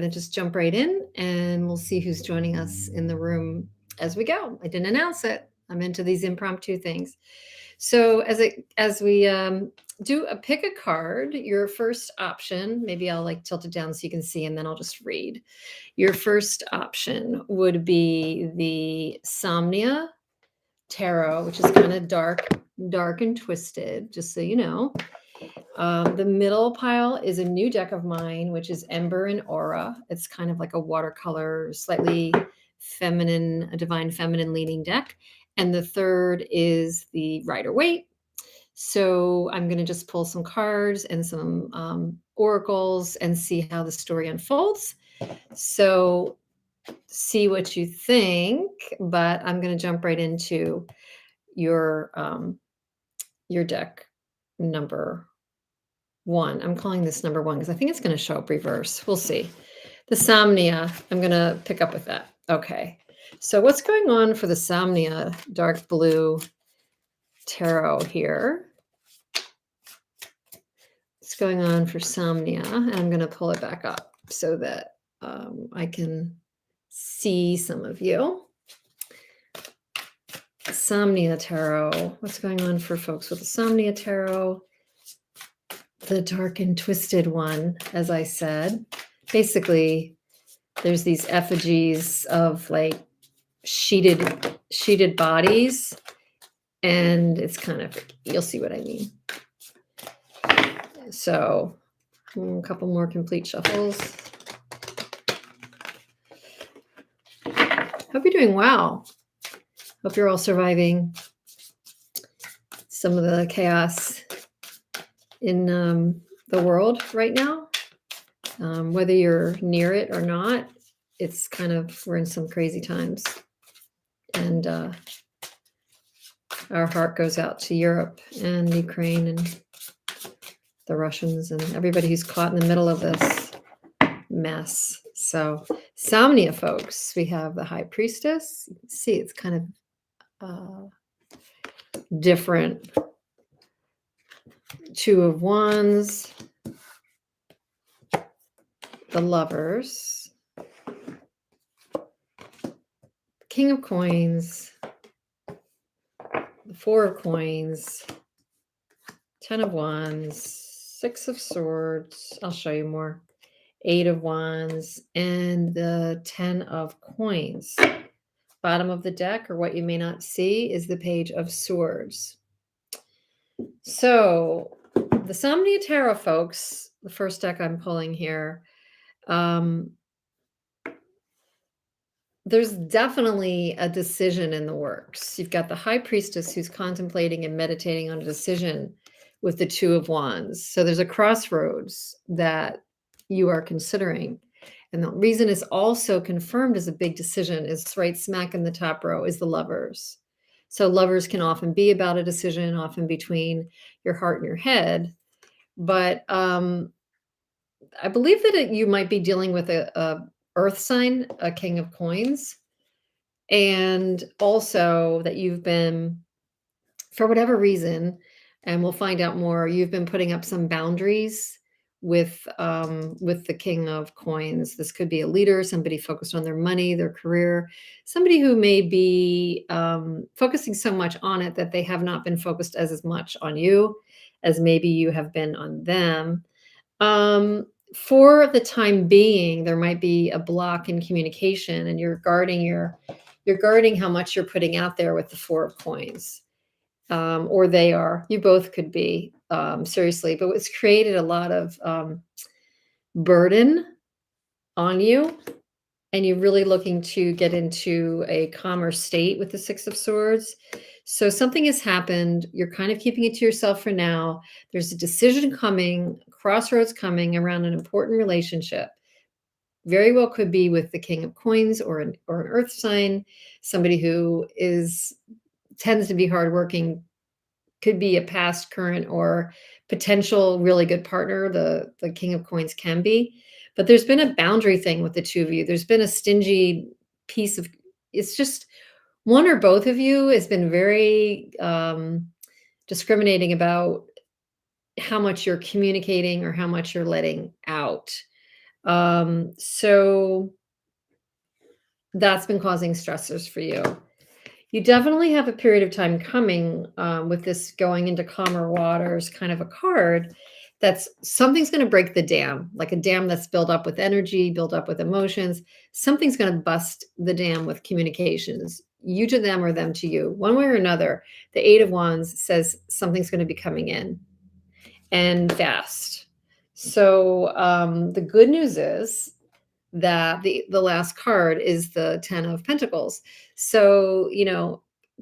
going to just jump right in and we'll see who's joining us in the room as we go. I didn't announce it. I'm into these impromptu things. So as we do a pick a card, your first option, maybe I'll like tilt it down so you can see, and then I'll just read. Your first option would be the Somnia Tarot, which is kind of dark and twisted, just so you know. The middle pile is a new deck of mine, which is Ember and Aura. It's kind of like a watercolor, slightly feminine, a divine feminine leaning deck. And the third is the Waite. So I'm going to just pull some cards and some oracles and see how the story unfolds. So see what you think, but I'm going to jump right into your deck number one. I'm calling this number one because I think it's going to show up reverse. We'll see. The Somnia, I'm going to pick up with that. Okay. So what's going on for the Somnia dark blue tarot here? What's going on for Somnia? And I'm going to pull it back up so that I can see some of you. Somnia tarot. What's going on for folks with the Somnia tarot? The dark and twisted one, as I said. Basically, there's these effigies of like sheeted bodies, and it's kind of, you'll see what I mean. So a couple more complete shuffles. Hope you're doing well. Hope you're all surviving some of the chaos in the world right now. Whether you're near it or not, it's kind of, we're in some crazy times. And our heart goes out to Europe and Ukraine and the Russians and everybody who's caught in the middle of this mess. So Somnia, folks, we have the High Priestess. You can see it's kind of different. Two of Wands, the Lovers, King of Coins, the Four of Coins, 10 of Wands, 6 of Swords, I'll show you more, 8 of Wands, and the 10 of Coins. Bottom of the deck, or what you may not see, is the Page of Swords. So the Somnia Tarot, folks, the first deck I'm pulling here, there's definitely a decision in the works. You've got the High Priestess who's contemplating and meditating on a decision with the Two of Wands. So there's a crossroads that you are considering. And the reason it's also confirmed as a big decision is right smack in the top row is the Lovers. So lovers can often be about a decision, often between your heart and your head. But I believe that you might be dealing with a earth sign, a King of Coins, and also that you've been, for whatever reason, and we'll find out more, you've been putting up some boundaries with the King of Coins. This could be a leader, somebody focused on their money, their career, somebody who may be focusing so much on it that they have not been focused as much on you as maybe you have been on them. For the time being, there might be a block in communication, and you're guarding how much you're putting out there with the Four of Coins. Or they are. You both could be, seriously. But it's created a lot of burden on you, and you're really looking to get into a calmer state with the Six of Swords. So something has happened. You're kind of keeping it to yourself for now. There's a decision coming, crossroads coming around an important relationship. Very well could be with the King of Coins or an earth sign, somebody who tends to be hardworking, could be a past, current, or potential really good partner. The King of Coins can be. But there's been a boundary thing with the two of you. There's been a stingy piece of, it's just one or both of you has been very discriminating about how much you're communicating or how much you're letting out. So that's been causing stressors for you. You definitely have a period of time coming, with this going into calmer waters kind of a card that's something's going to break the dam, like a dam that's built up with energy, built up with emotions. Something's going to bust the dam with communications, you to them or them to you, one way or another. The Eight of Wands says something's going to be coming in and fast. So the good news is that the last card is the 10 of Pentacles. So,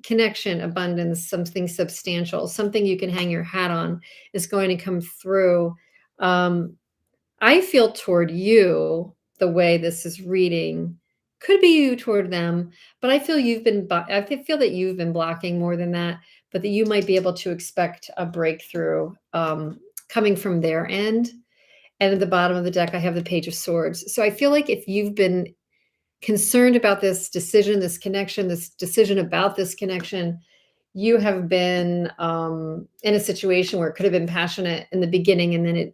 connection, abundance, something substantial, something you can hang your hat on is going to come through. I feel toward you the way this is reading could be you toward them, but I feel I feel that you've been blocking more than that, but that you might be able to expect a breakthrough coming from their end. And at the bottom of the deck, I have the Page of Swords. So I feel like if you've been concerned about this decision, this connection, this decision about this connection, you have been in a situation where it could have been passionate in the beginning and then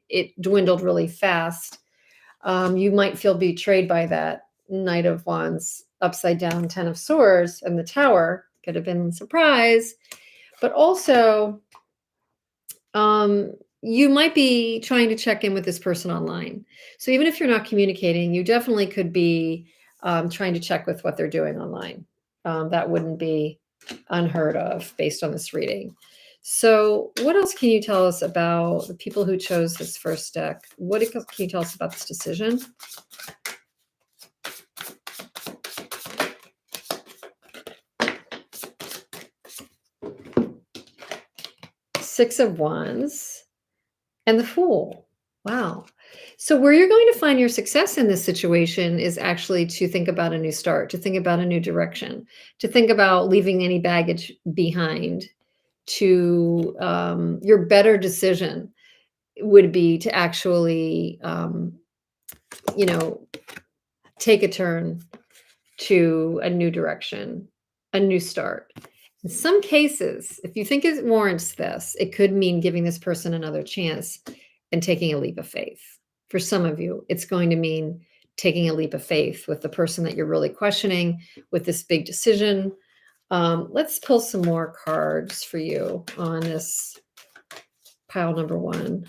it dwindled really fast. You might feel betrayed by that Knight of Wands, upside down 10 of Swords, and the Tower. Could have been a surprise. But also, you might be trying to check in with this person online. So even if you're not communicating, you definitely could be trying to check with what they're doing online. That wouldn't be unheard of based on this reading. So what else can you tell us about the people who chose this first deck? What can you tell us about this decision? Six of Wands and the Fool. Wow. So where you're going to find your success in this situation is actually to think about a new start, to think about a new direction, to think about leaving any baggage behind. To your better decision would be to actually, take a turn to a new direction, a new start. In some cases, if you think it warrants this, it could mean giving this person another chance and taking a leap of faith. For some of you, it's going to mean taking a leap of faith with the person that you're really questioning with this big decision. Let's pull some more cards for you on this pile number one.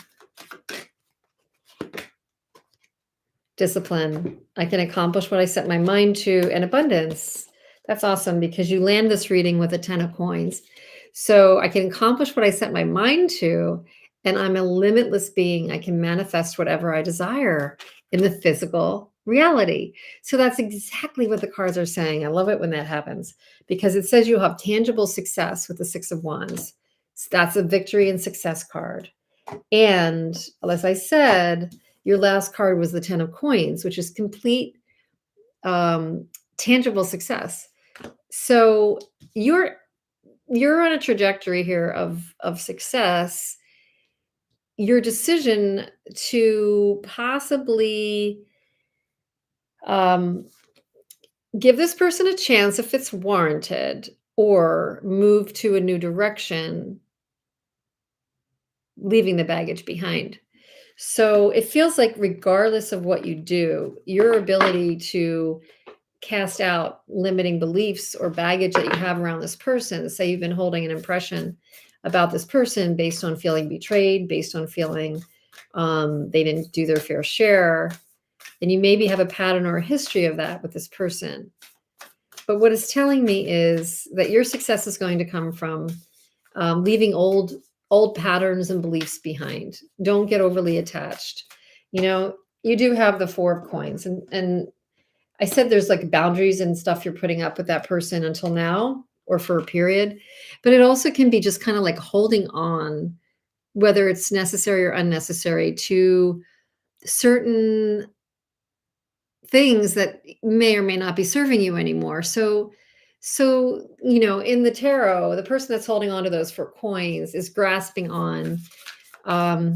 Discipline. I can accomplish what I set my mind to, and abundance. That's awesome because you land this reading with a 10 of coins. So I can accomplish what I set my mind to, and I'm a limitless being. I can manifest whatever I desire in the physical reality. So that's exactly what the cards are saying. I love it when that happens because it says you have tangible success with the Six of Wands. So that's a victory and success card. And as I said, your last card was the 10 of coins, which is complete tangible success. So you're on a trajectory here of success. Your decision to possibly give this person a chance if it's warranted or move to a new direction, leaving the baggage behind. So it feels like regardless of what you do, your ability to cast out limiting beliefs or baggage that you have around this person, say you've been holding an impression about this person based on feeling betrayed, based on feeling they didn't do their fair share, and you maybe have a pattern or a history of that with this person. But what it's telling me is that your success is going to come from leaving old patterns and beliefs behind. Don't get overly attached. You do have the Four of Coins, and I said there's like boundaries and stuff you're putting up with that person until now or for a period, but it also can be just kind of like holding on, whether it's necessary or unnecessary, to certain things that may or may not be serving you anymore. So in the tarot, the person that's holding on to those Four coins is grasping on um,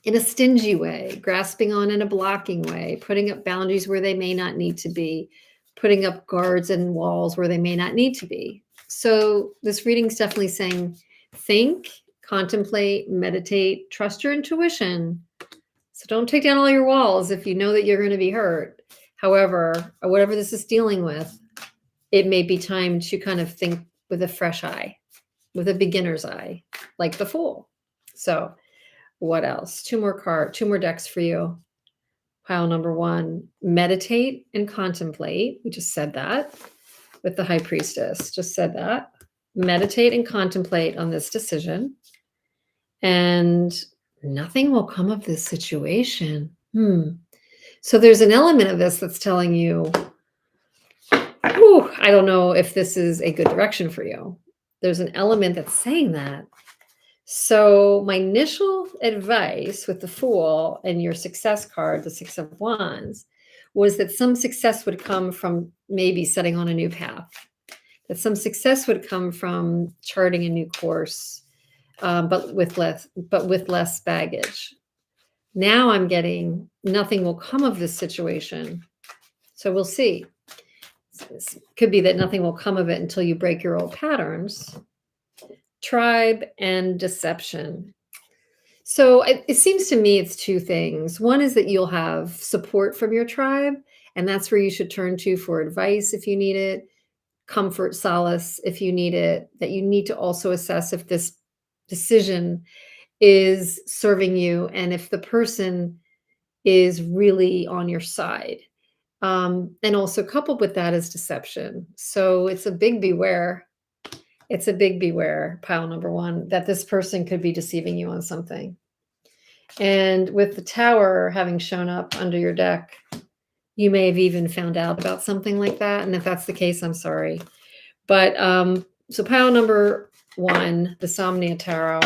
in a stingy way, grasping on in a blocking way, putting up boundaries where they may not need to be, putting up guards and walls where they may not need to be. So this reading's definitely saying, think, contemplate, meditate, trust your intuition. So don't take down all your walls if you know that you're going to be hurt. However, whatever this is dealing with, it may be time to kind of think with a fresh eye, with a beginner's eye, like the Fool. So what else? Two more decks for you. Pile number 1, meditate and contemplate. We just said that with the High Priestess. Just said that. Meditate and contemplate on this decision. And nothing will come of this situation. So there's an element of this that's telling you, I don't know if this is a good direction for you. There's an element that's saying that. So my initial advice with the Fool and your success card, the 6 of Wands, was that some success would come from maybe setting on a new path, that some success would come from charting a new course, but with less baggage. Now I'm getting nothing will come of this situation. So we'll see. It could be that nothing will come of it until you break your old patterns. Tribe and deception. So it seems to me it's two things. One is that you'll have support from your tribe, and that's where you should turn to for advice if you need it, comfort, solace if you need it, that you need to also assess if this decision is serving you and if the person is really on your side. And also coupled with that is deception. So it's a big beware. It's a big beware, pile number 1, that this person could be deceiving you on something. And with the Tower having shown up under your deck, you may have even found out about something like that. And if that's the case, I'm sorry. But so pile number 1, the Somnia Tarot,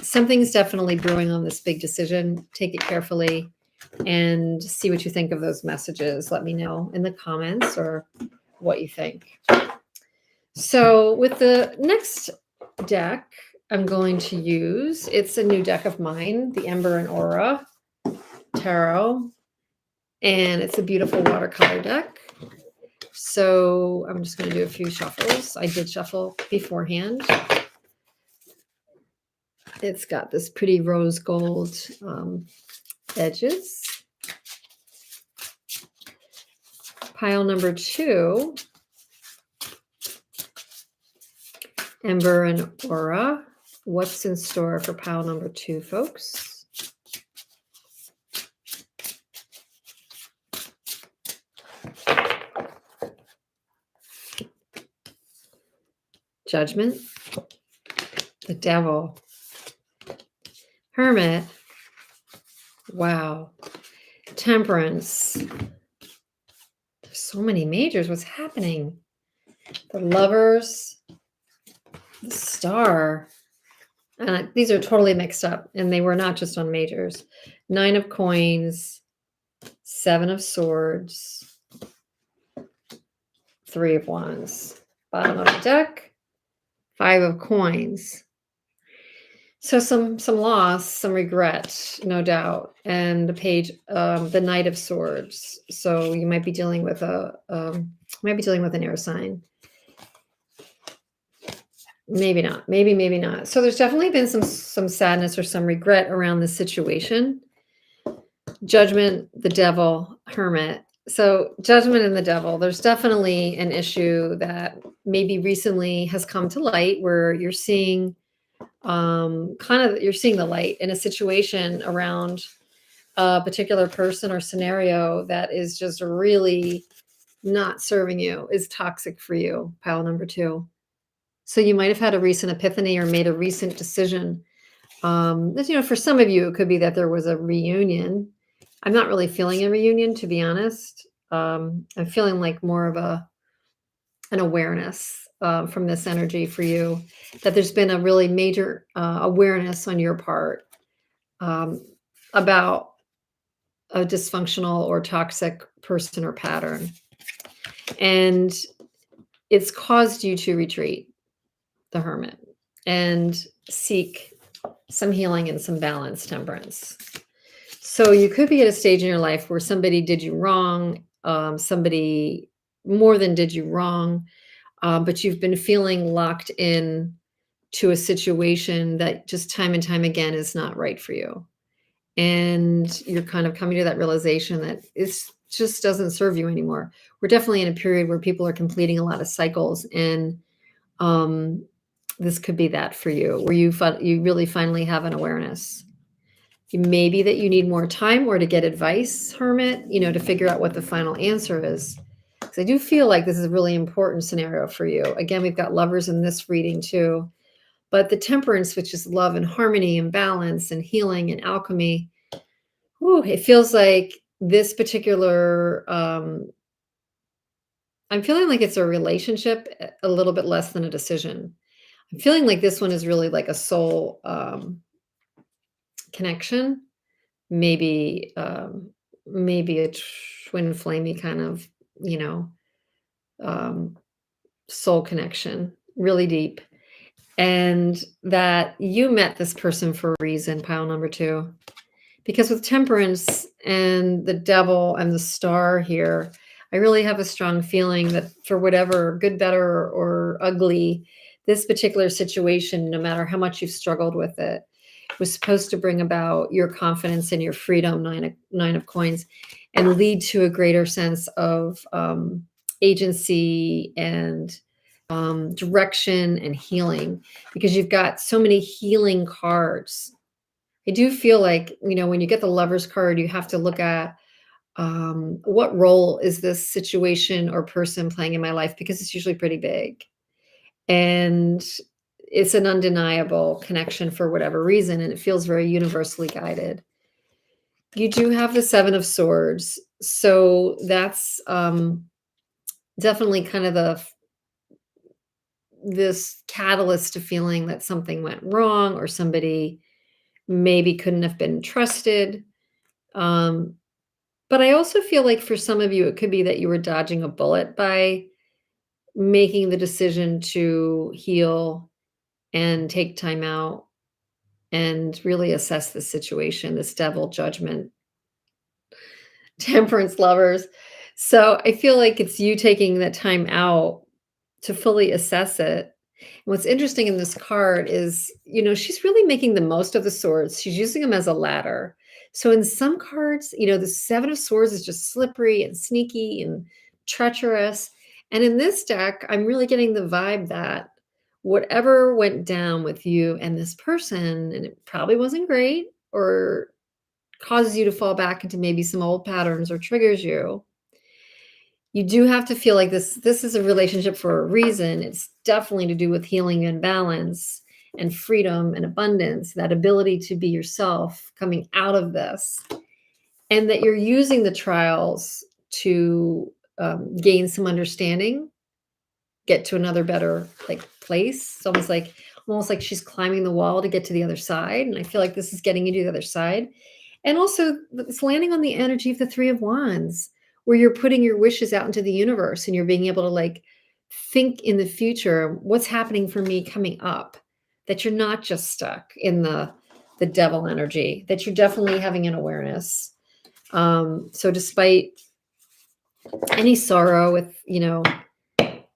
something's definitely brewing on this big decision. Take it carefully and see what you think of those messages. Let me know in the comments or what you think. So with the next deck, I'm going to use, it's a new deck of mine, the Ember and Aura Tarot, and it's a beautiful watercolor deck. So I'm just going to do a few shuffles. I did shuffle beforehand. It's got this pretty rose gold edges. Pile number 2, Ember and Aura. What's in store for pile number 2, folks? Judgment, the Devil, Hermit, wow, Temperance. There's so many majors. What's happening? The Lovers, the Star. These are totally mixed up, and they were not just on majors. 9 of Coins, 7 of Swords, 3 of Wands. Bottom of the deck, 5 of Coins. So some loss, some regret, no doubt. And the page, the Knight of Swords. So you might be dealing with an air sign. Maybe not. Maybe not. So there's definitely been some sadness or some regret around this situation. Judgment, the Devil, Hermit. So Judgment and the Devil, there's definitely an issue that maybe recently has come to light where you're seeing you're seeing the light in a situation around a particular person or scenario that is just really not serving you, is toxic for you, pile number 2. So you might have had a recent epiphany or made a recent decision. For some of you, it could be that there was a reunion. I'm not really feeling a reunion, to be honest. I'm feeling like more of an awareness from this energy for you, that there's been a really major awareness on your part about a dysfunctional or toxic person or pattern. And it's caused you to retreat, the Hermit, and seek some healing and some balance, Temperance. So you could be at a stage in your life where somebody did you wrong, somebody more than did you wrong, but you've been feeling locked in to a situation that just time and time again is not right for you. and you're kind of coming to that realization that it's just doesn't serve you anymore. We're definitely in a period where people are completing a lot of cycles, and um, this could be that for you, where you really finally have an awareness. Maybe that you need more time or to get advice, Hermit, to figure out what the final answer is. Because I do feel like this is a really important scenario for you. Again, we've got lovers in this reading too. But the temperance, which is love and harmony and balance and healing and alchemy, it feels like this particular, I'm feeling like it's a relationship, a little bit less than a decision. I'm feeling like this one is really like a soul connection, maybe maybe a twin flamey kind of, you know, um, soul connection, really deep. And that you met this person for a reason, pile number 2. Because with temperance and the devil and the star here, I really have a strong feeling that for whatever good, better, or ugly, this particular situation, no matter how much you've struggled with it, was supposed to bring about your confidence and your freedom, nine of coins, and lead to a greater sense of agency and direction and healing, because you've got so many healing cards. I do feel like, when you get the Lover's card, you have to look at what role is this situation or person playing in my life, because it's usually pretty big. And it's an undeniable connection for whatever reason, and it feels very universally guided. You do have the 7 of Swords. So that's definitely kind of this catalyst to feeling that something went wrong or somebody maybe couldn't have been trusted. Um, but I also feel like for some of you, it could be that you were dodging a bullet by making the decision to heal and take time out and really assess the situation, this devil judgment, temperance lovers. So I feel like it's you taking that time out to fully assess it. What's interesting in this card is, she's really making the most of the swords. She's using them as a ladder. So in some cards, the 7 of Swords is just slippery and sneaky and treacherous. And in this deck, I'm really getting the vibe that whatever went down with you and this person, and it probably wasn't great or causes you to fall back into maybe some old patterns or triggers you, you do have to feel like this is a relationship for a reason. It's definitely to do with healing and balance and freedom and abundance, that ability to be yourself coming out of this, and that you're using the trials to gain some understanding, get to another better place. It's almost like she's climbing the wall to get to the other side, and I feel like this is getting you to the other side. And also, it's landing on the energy of the 3 of Wands, where you're putting your wishes out into the universe and you're being able to think in the future, what's happening for me coming up, that you're not just stuck in the devil energy, that you're definitely having an awareness. So despite any sorrow with,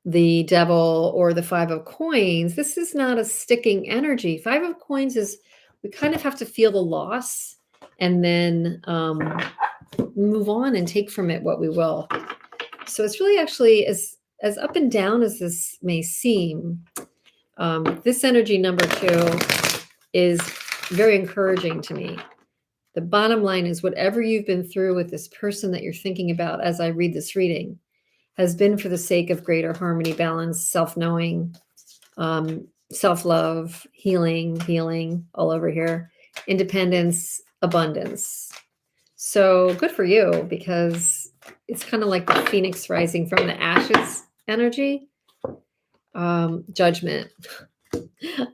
the devil or the 5 of coins, this is not a sticking energy. 5 of coins is, we kind of have to feel the loss and then move on and take from it what we will. So it's really actually as up and down as this may seem, this energy number 2 is very encouraging to me. The bottom line is, whatever you've been through with this person that you're thinking about as I read this reading has been for the sake of greater harmony, balance, self-knowing, self-love, healing all over here, independence, abundance. So good for you, because it's kind of like the phoenix rising from the ashes energy. Judgment.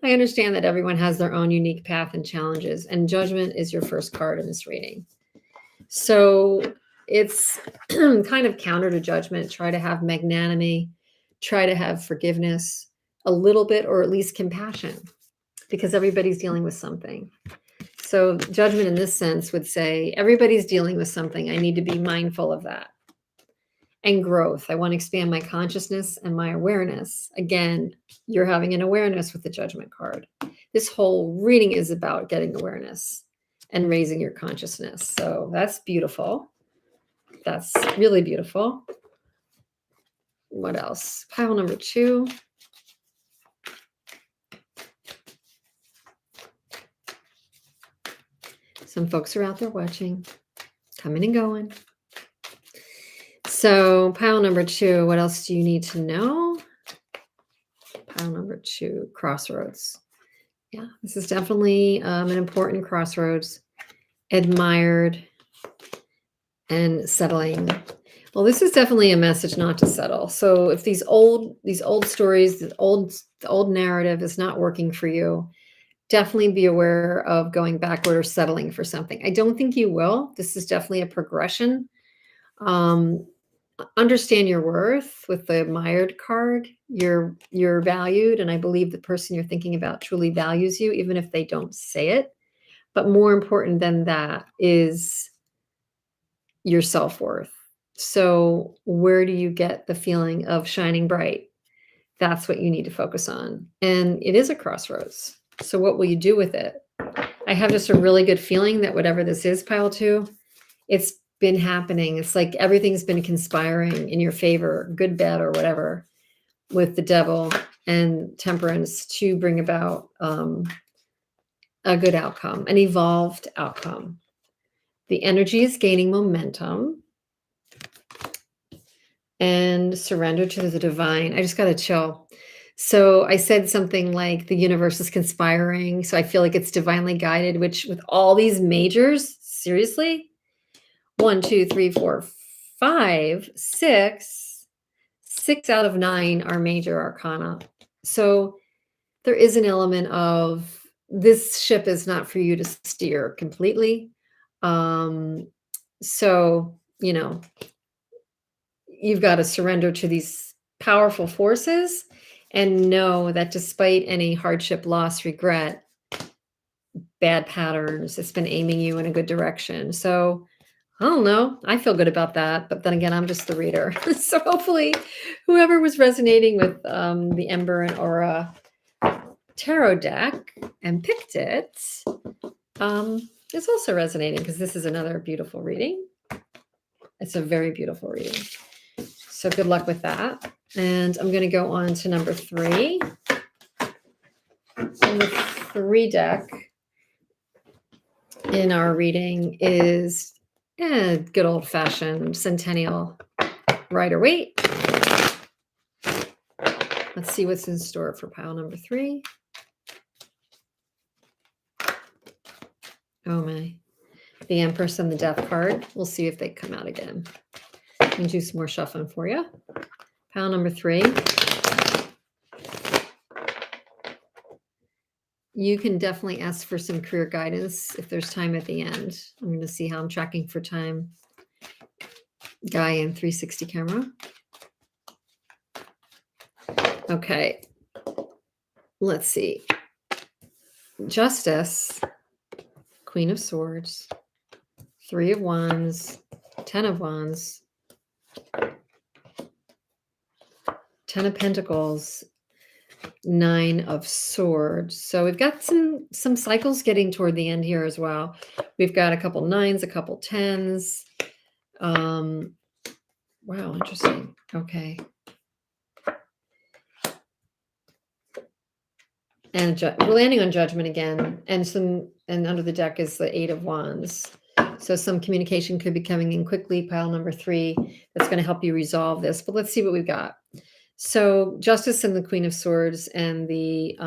I understand that everyone has their own unique path and challenges, and judgment is your first card in this reading. So it's kind of counter to judgment. Try to have magnanimity, try to have forgiveness a little bit, or at least compassion, because everybody's dealing with something. So judgment in this sense would say, everybody's dealing with something. I need to be mindful of that. And growth. I want to expand my consciousness and my awareness. Again, you're having an awareness with the judgment card. This whole reading is about getting awareness and raising your consciousness. So that's beautiful. That's really beautiful. What else? Pile number 2. Some folks are out there watching, coming and going. So pile number 2, what else do you need to know? Pile number 2, crossroads. Yeah, this is definitely an important crossroads. Admired and settling. Well, this is definitely a message not to settle. So if these old stories, the old narrative is not working for you, definitely be aware of going backward or settling for something. I don't think you will. This is definitely a progression. Understand your worth with the admired card. You're valued, and I believe the person you're thinking about truly values you, even if they don't say it. But more important than that is your self-worth. So where do you get the feeling of shining bright? That's what you need to focus on. And it is a crossroads. So what will you do with it? I have just a really good feeling that whatever this is, pile 2, it's been happening. It's like everything's been conspiring in your favor, good, bad, or whatever, with the devil and temperance to bring about a good outcome, an evolved outcome. The energy is gaining momentum. And surrender to the divine. I just got to chill. So I said something like the universe is conspiring. So I feel like it's divinely guided, which with all these majors, seriously, 1, 2, 3, 4, 5, 6, 6 out of 9 are major arcana. So there is an element of this ship is not for you to steer completely. So, you've got to surrender to these powerful forces and know that despite any hardship, loss, regret, bad patterns, it's been aiming you in a good direction. So I don't know. I feel good about that. But then again, I'm just the reader. So hopefully whoever was resonating with the Ember and Aura tarot deck and picked it is also resonating, because this is another beautiful reading. It's a very beautiful reading. So good luck with that. And I'm going to go on to number 3. And the 3 deck in our reading is good old-fashioned Centennial Rider-Waite. Let's see what's in store for pile number 3. Oh my. The Empress and the Death card. We'll see if they come out again. Let me do some more shuffling for you. Pile number 3. You can definitely ask for some career guidance if there's time at the end. I'm going to see how I'm tracking for time. Guy in 360 camera. Okay. Let's see. Justice, Queen of Swords, 3 of Wands, 10 of Wands, 10 of Pentacles, 9 of Swords. So we've got some cycles getting toward the end here as well. We've got a couple 9s, a couple 10s. Wow, interesting. Okay. And we're landing on Judgment again. And under the deck is the 8 of Wands. So some communication could be coming in quickly. Pile number 3, that's going to help you resolve this. But let's see what we've got. So Justice and the Queen of Swords and the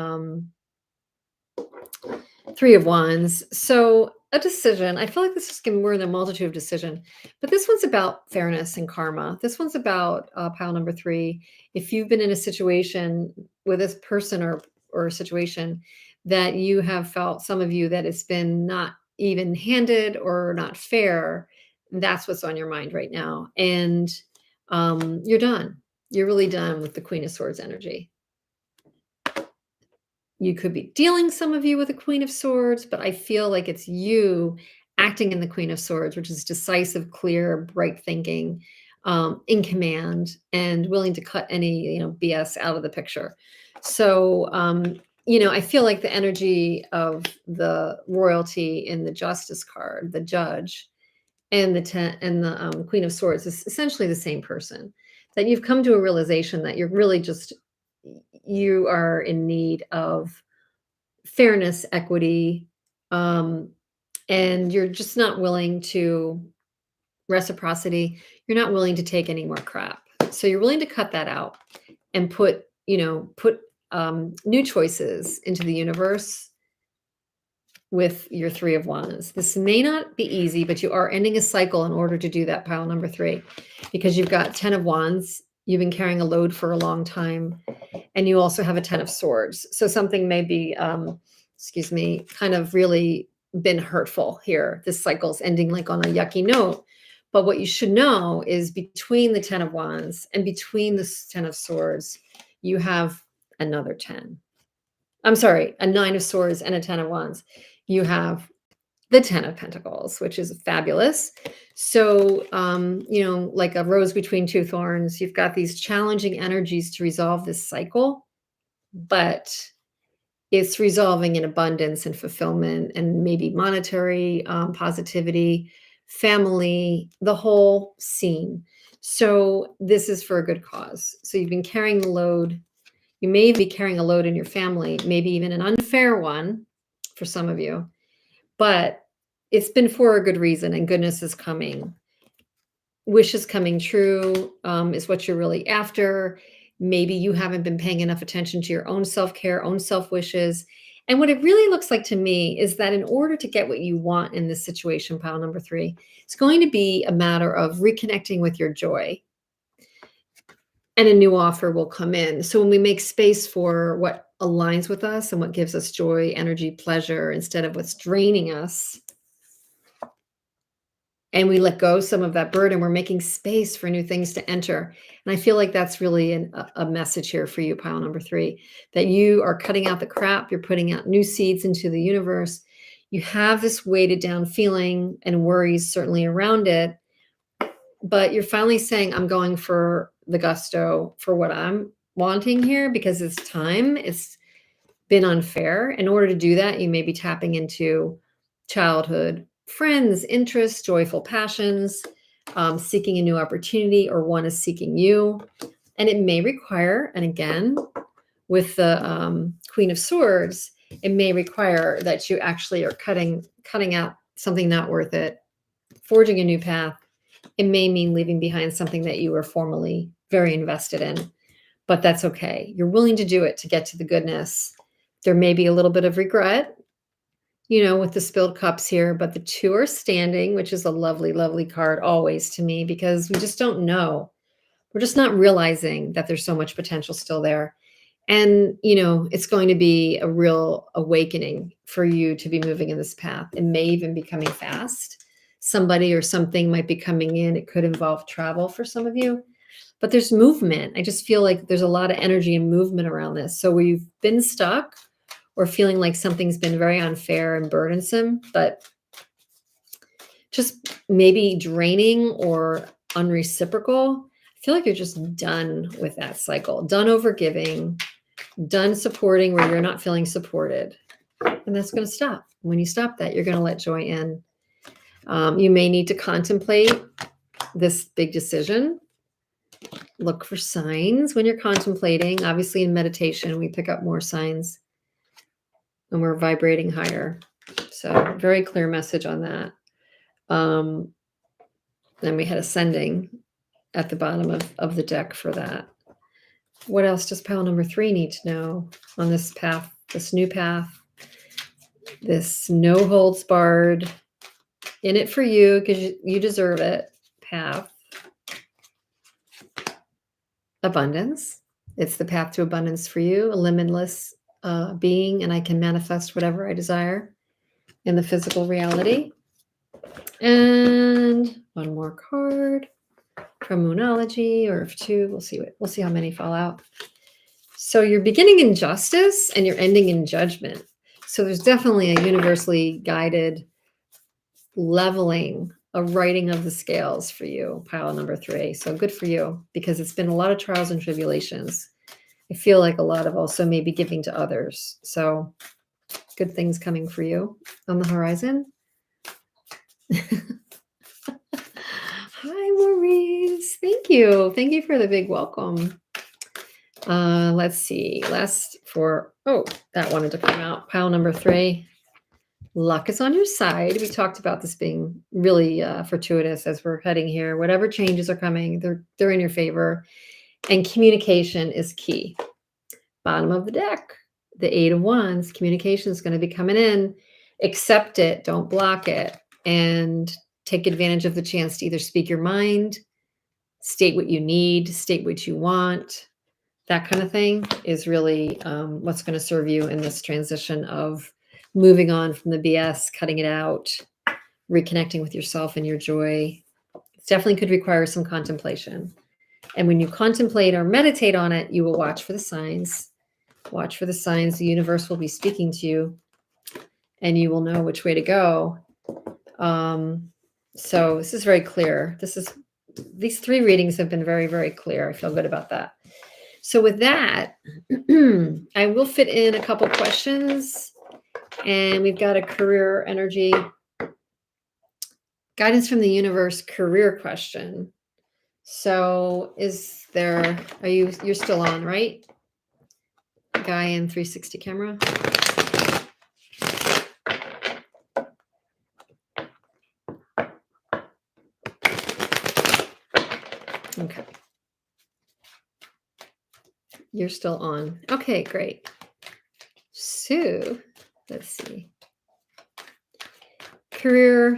3 of Wands. So a decision. I feel like this is we're in a multitude of decision, but this one's about fairness and karma. This one's about pile number 3. If you've been in a situation with this person or a situation that you have felt, some of you, that it's been not even handed or not fair, that's what's on your mind right now. And you're done. You're really done with the Queen of Swords energy. You could be dealing, some of you, with a Queen of Swords, but I feel like it's you acting in the Queen of Swords, which is decisive, clear, bright thinking, in command, and willing to cut any BS out of the picture. So I feel like the energy of the royalty in the Justice card, the Judge, and the Queen of Swords is essentially the same person. That you've come to a realization that you're really just you are in need of fairness, equity, um, and you're just not willing to reciprocity. You're not willing to take any more crap. So you're willing to cut that out and put new choices into the universe with your Three of Wands. This may not be easy, but you are ending a cycle in order to do that, pile number 3, because you've got 10 of Wands. You've been carrying a load for a long time, and you also have a 10 of Swords. So something may be, kind of really been hurtful here. This cycle's ending like on a yucky note. But what you should know is between the 10 of Wands and between the 10 of Swords, you have another 10. I'm sorry, a 9 of Swords and a 10 of Wands. You have the 10 of Pentacles, which is fabulous. So, like a rose between two thorns, you've got these challenging energies to resolve this cycle, but it's resolving in abundance and fulfillment and maybe monetary positivity, family, the whole scene. So this is for a good cause. So you've been carrying the load. You may be carrying a load in your family, maybe even an unfair one for some of you, but it's been for a good reason, and goodness is coming. Wishes coming true is what you're really after. Maybe you haven't been paying enough attention to your own self-care, own self-wishes. And what it really looks like to me is that in order to get what you want in this situation, pile number 3, it's going to be a matter of reconnecting with your joy. And a new offer will come in. So when we make space for what aligns with us and what gives us joy, energy, pleasure, instead of what's draining us, and we let go some of that burden, we're making space for new things to enter. And I feel like that's really a message here for you, pile number 3, that you are cutting out the crap. You're putting out new seeds into the universe. You have this weighted down feeling and worries certainly around it, but you're finally saying, I'm going for the gusto for what I'm wanting here because it's time. It's been unfair. In order to do that, you may be tapping into childhood friends, interests, joyful passions, seeking a new opportunity, or one is seeking you. And it may require, and again, with the Queen of Swords, it may require that you actually are cutting out something not worth it, forging a new path. It may mean leaving behind something that you were formerly very invested in, but that's okay. You're willing to do it to get to the goodness. There may be a little bit of regret, with the spilled cups here, but the 2 are standing, which is a lovely, lovely card always to me, because we just don't know. We're just not realizing that there's so much potential still there. And, it's going to be a real awakening for you to be moving in this path. It may even be coming fast. Somebody or something might be coming in. It could involve travel for some of you, but there's movement. I just feel like there's a lot of energy and movement around this. So we've been stuck or feeling like something's been very unfair and burdensome, but just maybe draining or unreciprocal. I feel like you're just done with that cycle, done overgiving, done supporting where you're not feeling supported. And that's going to stop. When you stop that, you're going to let joy in. You may need to contemplate this big decision. Look for signs when you're contemplating. Obviously, in meditation, we pick up more signs and we're vibrating higher. So very clear message on that. Then we had ascending at the bottom of the deck for that. What else does pile number 3 need to know on this path, this new path, this no holds barred, in it for you because you deserve it path? Abundance. It's the path to abundance for you, a limitless being, and I can manifest whatever I desire in the physical reality. And one more card from Moonology, or 2. We'll see how many fall out. So you're beginning in justice and you're ending in judgment. So there's definitely a universally guided leveling, a righting of the scales for you, pile number 3. So good for you, because it's been a lot of trials and tribulations. I feel like a lot of also maybe giving to others. So good things coming for you on the horizon. Hi, Maurice. Thank you. Thank you for the big welcome. Let's see. That wanted to come out. Pile number 3. Luck is on your side. We talked about this being really fortuitous as we're heading here. Whatever changes are coming, they're in your favor. And communication is key. Bottom of the deck, the 8 of Wands. Communication is going to be coming in. Accept it. Don't block it. And take advantage of the chance to either speak your mind, state what you need, state what you want. That kind of thing is really what's going to serve you in this transition of moving on from the BS, cutting it out, reconnecting with yourself and your joy. It definitely could require some contemplation. And when you contemplate or meditate on it, you will watch for the signs. Watch for the signs. The universe will be speaking to you, and you will know which way to go. So this is very clear. These 3 readings have been very, very clear. I feel good about that. So with that, I will fit in a couple questions, and we've got a career energy guidance from the universe career question. So you're still on, right? Guy in 360 camera. Okay. You're still on. Okay, great. So let's see.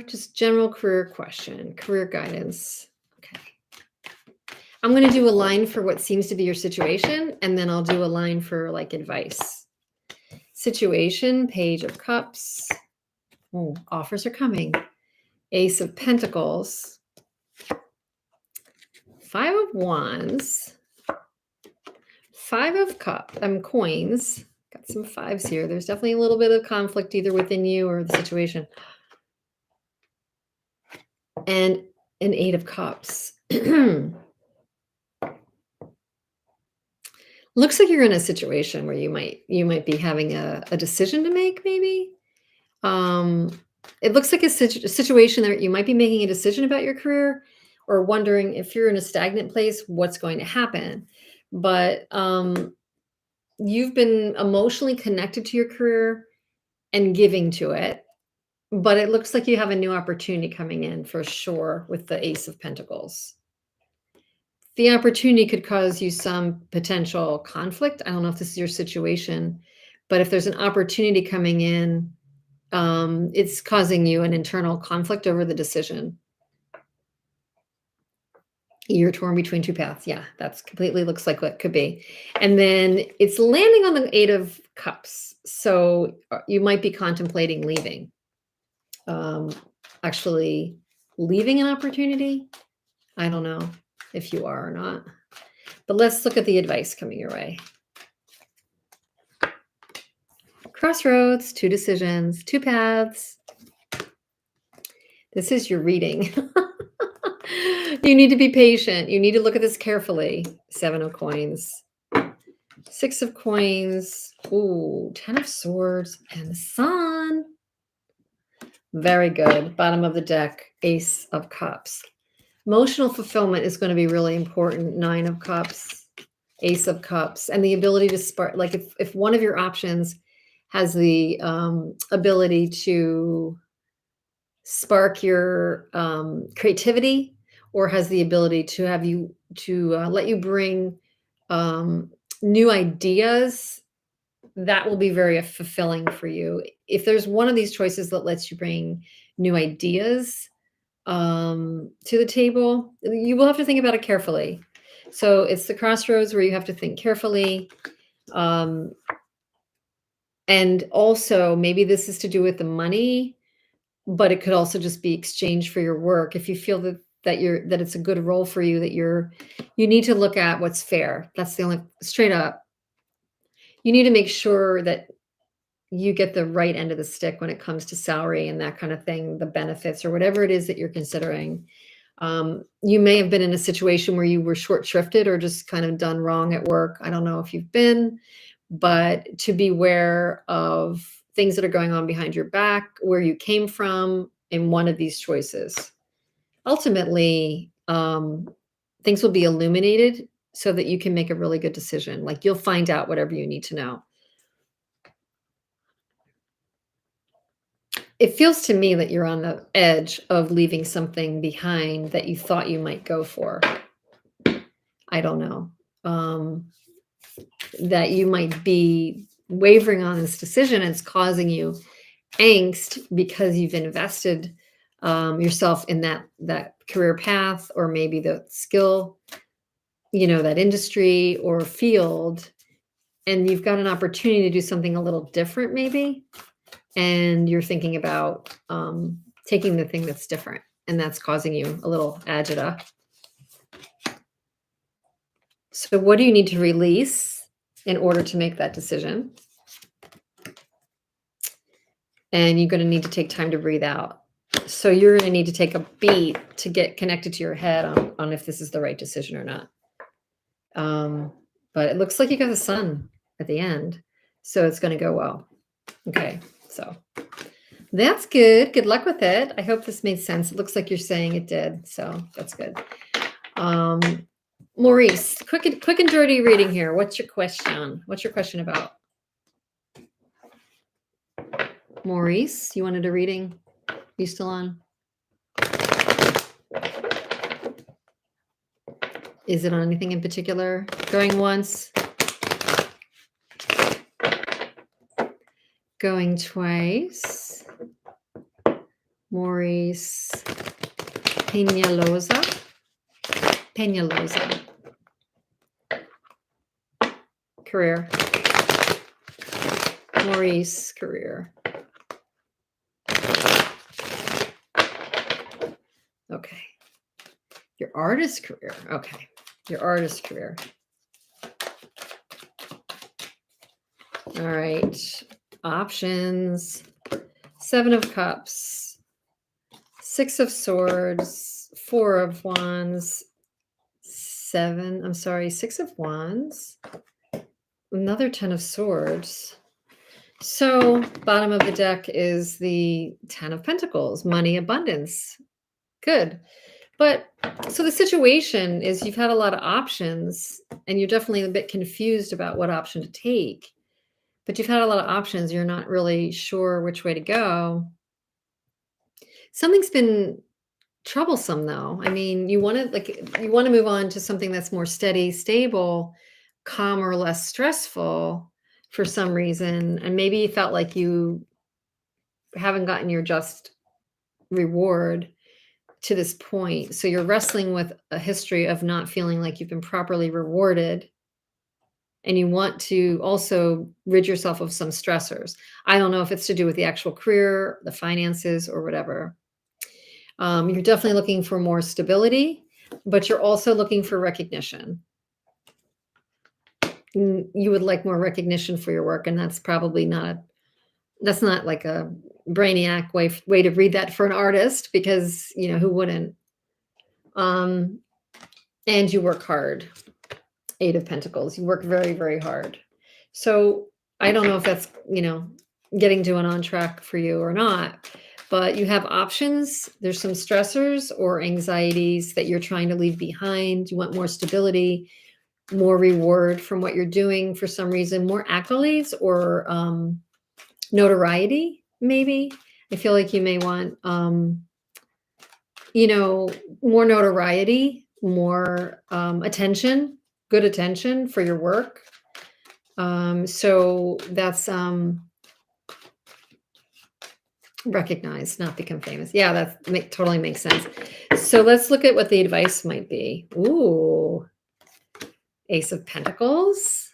Just general career question, career guidance. Okay. I'm going to do a line for what seems to be your situation, and then I'll do a line for like advice. Situation, Page of Cups. Oh, offers are coming. Ace of Pentacles. 5 of Wands. 5 of Coins. Got some 5s here. There's definitely a little bit of conflict either within you or the situation. And an 8 of Cups. Looks like you're in a situation where you might be having a decision to make, maybe. It looks like a situation that you might be making a decision about your career, or wondering if you're in a stagnant place, what's going to happen. But you've been emotionally connected to your career and giving to it. But it looks like you have a new opportunity coming in for sure with the Ace of Pentacles. The opportunity could cause you some potential conflict. I don't know if this is your situation, but if there's an opportunity coming in, it's causing you an internal conflict over the decision. You're torn between 2 paths. Yeah, that's completely looks like what could be. And then it's landing on the 8 of Cups. So you might be contemplating leaving. Actually leaving an opportunity. I don't know if you are or not. But let's look at the advice coming your way. Crossroads, 2 decisions, 2 paths. This is your reading. You need to be patient. You need to look at this carefully. 7 of Coins. 6 of Coins. Ooh, 10 of Swords and the Sun. Very good. Bottom of the deck, Ace of Cups. Emotional fulfillment is going to be really important. 9 of Cups, Ace of Cups, and the ability to spark. Like if one of your options has the ability to spark your creativity, or has the ability to have you to let you bring new ideas, that will be very fulfilling for you. If there's one of these choices that lets you bring new ideas to the table, you will have to think about it carefully. So it's the crossroads where you have to think carefully. And also maybe this is to do with the money, but it could also just be exchange for your work. If you feel that it's a good role for you, that you need to look at what's fair. That's the only, straight up. You need to make sure that you get the right end of the stick when it comes to salary and that kind of thing, the benefits or whatever it is that you're considering. You may have been in a situation where you were short-shrifted or just kind of done wrong at work. I don't know if you've been, but to be aware of things that are going on behind your back, where you came from in one of these choices. Ultimately, things will be illuminated so that you can make a really good decision. Like you'll find out whatever you need to know. It feels to me that you're on the edge of leaving something behind that you thought you might go for. I don't know. That you might be wavering on this decision and it's causing you angst because you've invested yourself in that career path or maybe the skill, that industry or field, and you've got an opportunity to do something a little different maybe, and you're thinking about taking the thing that's different, and that's causing you a little agita. So what do you need to release in order to make that decision? And you're going to need to take time to breathe out. So you're going to need to take a beat to get connected to your head on if this is the right decision or not. But it looks like you got the sun at the end, so it's going to go well. Okay, so that's good. Good luck with it. I hope this made sense. It looks like you're saying it did, so that's good. Maurice, quick and dirty reading here. What's your question? What's your question about? Maurice, you wanted a reading? You still on? Is it on anything in particular? Going once? Going twice? Maurice Peñalosa. Career. Maurice, career. Okay. Your artist career. Okay. Your artist career. All right. Options. 7 of Cups. 6 of Swords. 4 of Wands. 6 of Wands. Another 10 of Swords. So bottom of the deck is the 10 of Pentacles. Money, abundance. Good. But so the situation is you've had a lot of options and you're definitely a bit confused about what option to take. But you've had a lot of options. You're not really sure which way to go. Something's been troublesome though. I mean, you want to move on to something that's more steady, stable, calmer, less stressful for some reason. And maybe you felt like you haven't gotten your just reward to this point. So you're wrestling with a history of not feeling like you've been properly rewarded. And you want to also rid yourself of some stressors. I don't know if it's to do with the actual career, the finances, or whatever. You're definitely looking for more stability, but you're also looking for recognition. You would like more recognition for your work, and that's probably that's not like a brainiac way to read that for an artist, because who wouldn't? And you work hard. 8 of Pentacles. You work very, very hard. So I don't know if that's getting to an on track for you or not, but you have options. There's some stressors or anxieties that you're trying to leave behind. You want more stability, more reward from what you're doing for some reason, more accolades or notoriety, maybe. I feel like you may want, more notoriety, more attention, good attention for your work. So that's recognize, not become famous. Yeah, that totally makes sense. So let's look at what the advice might be. Ooh, Ace of Pentacles,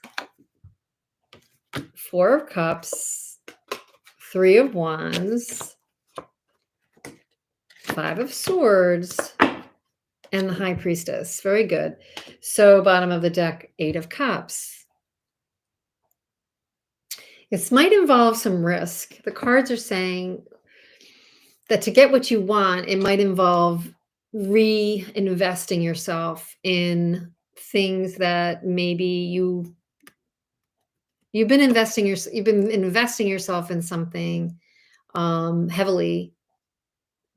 4 of Cups, 3 of Wands, 5 of Swords, and the High Priestess. Very good. So bottom of the deck, 8 of Cups. This might involve some risk. The cards are saying that to get what you want, it might involve reinvesting yourself in things that maybe you've been investing yourself in something heavily,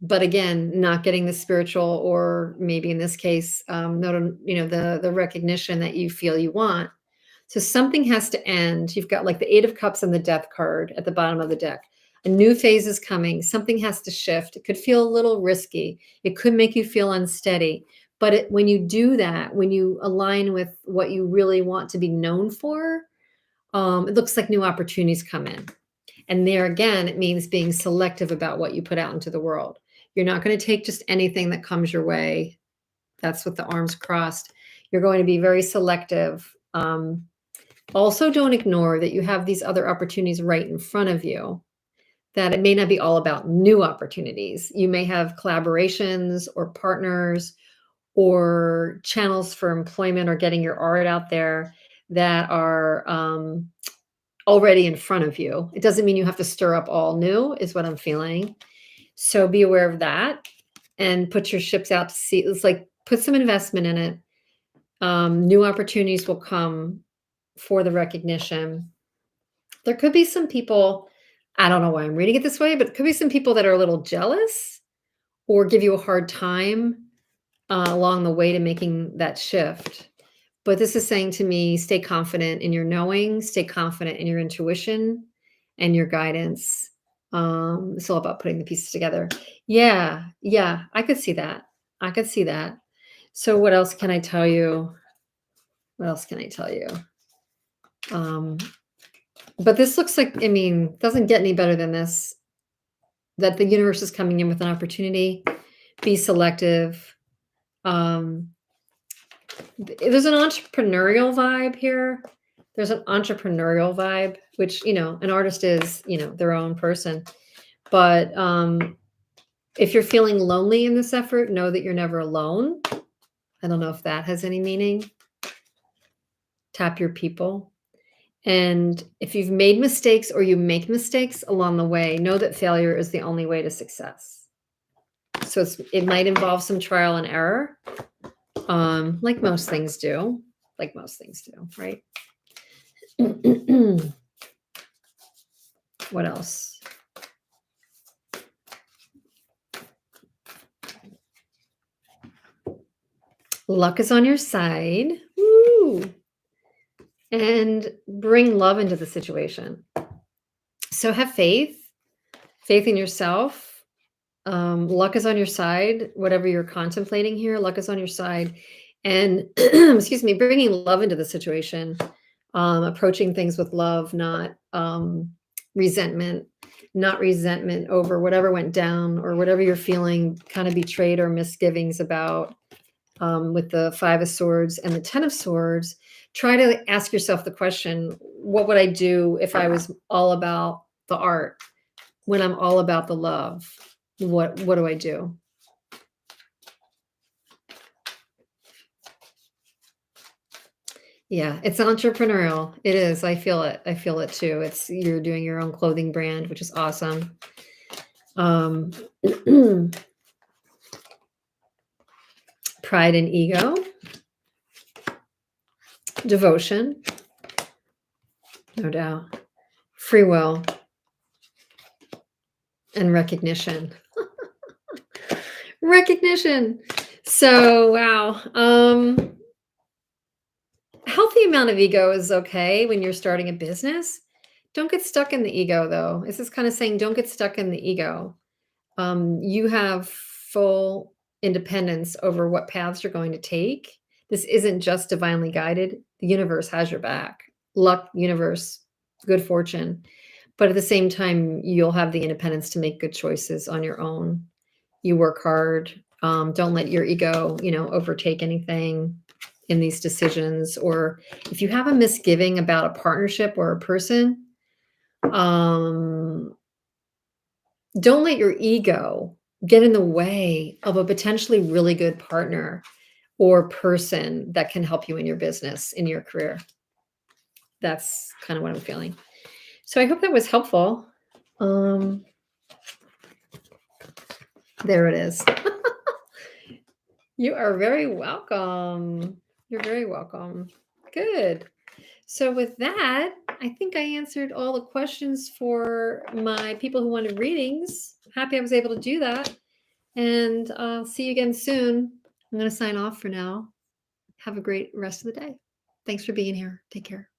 but again, not getting the spiritual, or maybe in this case, not the recognition that you feel you want. So something has to end. You've got like the Eight of Cups and the Death card at the bottom of the deck. A new phase is coming. Something has to shift. It could feel a little risky. It could make you feel unsteady. But when you do that, when you align with what you really want to be known for, it looks like new opportunities come in. And there again, it means being selective about what you put out into the world. You're not going to take just anything that comes your way. That's with the arms crossed. You're going to be very selective. Also, don't ignore that you have these other opportunities right in front of you, that it may not be all about new opportunities. You may have collaborations or partners or channels for employment or getting your art out there that are already in front of you. It doesn't mean you have to stir up all new, is what I'm feeling. So be aware of that and put your ships out to sea. It's like put some investment in it. New opportunities will come for the recognition. There could be some people, I don't know why I'm reading it this way, but it could be some people that are a little jealous or give you a hard time along the way to making that shift. But this is saying to me, stay confident in your knowing, stay confident in your intuition and your guidance. It's all about putting the pieces together. Yeah, I could see that. I could see that. So what else can I tell you? What else can I tell you? But this looks like, doesn't get any better than this, that the universe is coming in with an opportunity. Be selective. There's an entrepreneurial vibe here. There's an entrepreneurial vibe, which, an artist is, their own person. But if you're feeling lonely in this effort, know that you're never alone. I don't know if that has any meaning. Tap your people. And if you've made mistakes or you make mistakes along the way, know that failure is the only way to success. So it might involve some trial and error, like most things do. Right? What else? Luck is on your side. Woo! And bring love into the situation. So have faith in yourself. Luck is on your side. Whatever you're contemplating here, luck is on your side. And excuse me, bringing love into the situation, approaching things with love, not resentment over whatever went down or whatever you're feeling kind of betrayed or misgivings about. With the Five of Swords and the Ten of Swords, try to ask yourself the question, what would I do if I was all about the art? When I'm all about the love, what do I do? Yeah, it's entrepreneurial. It is. I feel it. I feel it too. You're doing your own clothing brand, which is awesome. Pride and ego, devotion, no doubt, free will, and recognition. Recognition. So, wow. Healthy amount of ego is okay when you're starting a business. Don't get stuck in the ego, though. This is kind of saying don't get stuck in the ego. You have full independence over what paths you're going to take. This isn't just divinely guided. The universe has your back. Luck, universe, good fortune. But at the same time, you'll have the independence to make good choices on your own. You work hard. Don't let your ego, overtake anything in these decisions. Or if you have a misgiving about a partnership or a person, don't let your ego get in the way of a potentially really good partner or person that can help you in your business, in your career. That's kind of what I'm feeling. So I hope that was helpful. There it is. You are very welcome. You're very welcome. Good. So with that, I think I answered all the questions for my people who wanted readings. Happy I was able to do that. And I'll see you again soon. I'm going to sign off for now. Have a great rest of the day. Thanks for being here. Take care.